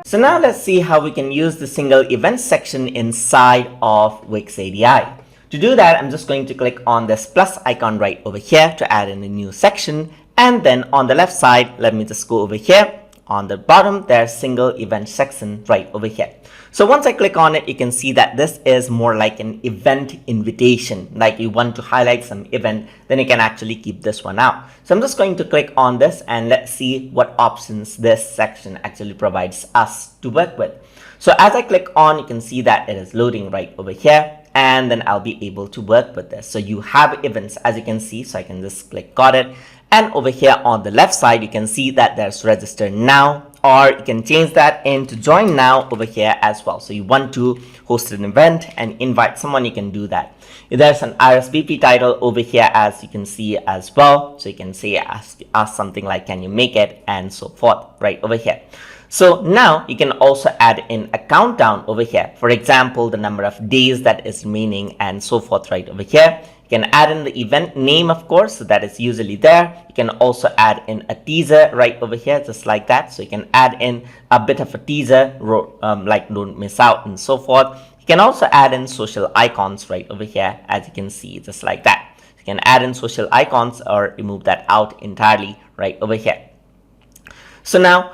So now let's see how we can use the single event section inside of Wix ADI. To do that, I'm just going to click on this plus icon right over here to add in a new section. And then on the left side, let me just go over here. On the bottom, there's single event section right over here. So once I click on it, you can see that this is more like an event invitation. Like you want to highlight some event, then you can actually keep this one out. So I'm just going to click on this and let's see what options this section actually provides us to work with. So as I click on, you can see that it is loading right over here. And then I'll be able to work with this. So you have events, as you can see. So I can just click got it. And over here on the left side, you can see that there's register now, or you can change that into join now over here as well. So you want to host an event and invite someone, you can do that. There's an RSVP title over here, as you can see as well. So you can say, ask something like, can you make it, and so forth right over here. So now you can also add in a countdown over here. For example, the number of days that is remaining and so forth right over here. You can add in the event name, of course, so that is usually there. You can also add in a teaser right over here, just like that. So you can add in a bit of a teaser, like don't miss out and so forth. You can also add in social icons right over here, as you can see, just like that. You can add in social icons or remove that out entirely right over here. So now,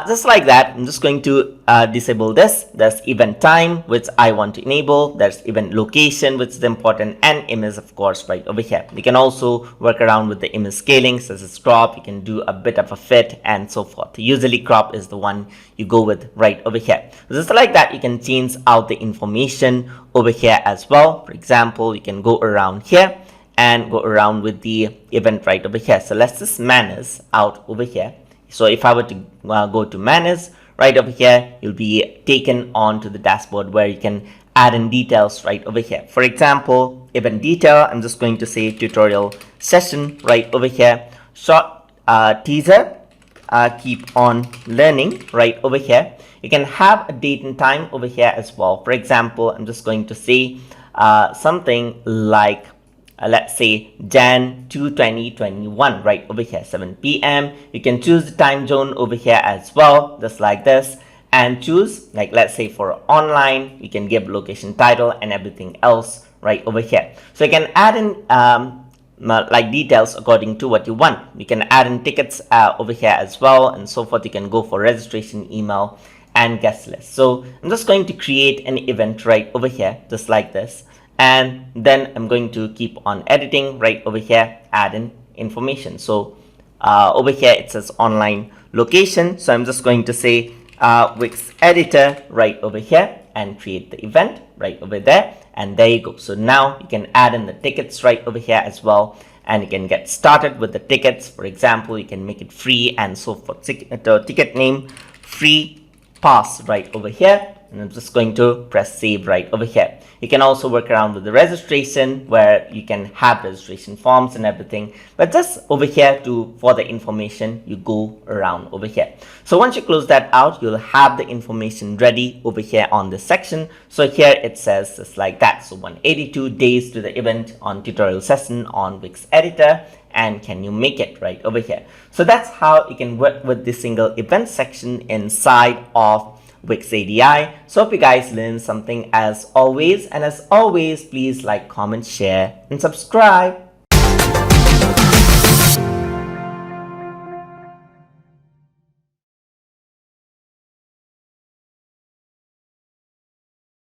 just like that, I'm just going to disable this. There's event time, which I want to enable. There's event location, which is important, and image, of course, right over here. You can also work around with the image scaling, such as crop. You can do a bit of a fit and so forth. Usually crop is the one you go with right over here. Just like that, you can change out the information over here as well. For example, you can go around here and go around with the event right over here. So let's just manage out over here. So if I were to go to manage right over here, you'll be taken on to the dashboard where you can add in details right over here. For example, event detail, I'm just going to say tutorial session right over here. Short teaser, keep on learning right over here. You can have a date and time over here as well. For example, I'm just going to say something like let's say Jan 2, 2021 right over here, 7 p.m. You can choose the time zone over here as well, just like this, and choose, like, let's say for online, you can give location title and everything else right over here. So you can add in like details according to what you want. You can add in tickets over here as well and so forth. You can go for registration, email, and guest list. So I'm just going to create an event right over here, just like this. And then I'm going to keep on editing right over here, add in information. So over here it says online location. So I'm just going to say Wix editor right over here and create the event right over there. And there you go. So now you can add in the tickets right over here as well. And you can get started with the tickets. For example, you can make it free and so forth. Ticket name, free pass right over here. And I'm just going to press save right over here. You can also work around with the registration where you can have registration forms and everything. But just over here for the information, you go around over here. So once you close that out, you'll have the information ready over here on this section. So here it says just like that. So 182 days to the event on tutorial session on Wix editor. And can you make it right over here? So that's how you can work with the single event section inside of Wix ADI. So hope you guys learned something as always. And as always, please like, comment, share, and subscribe.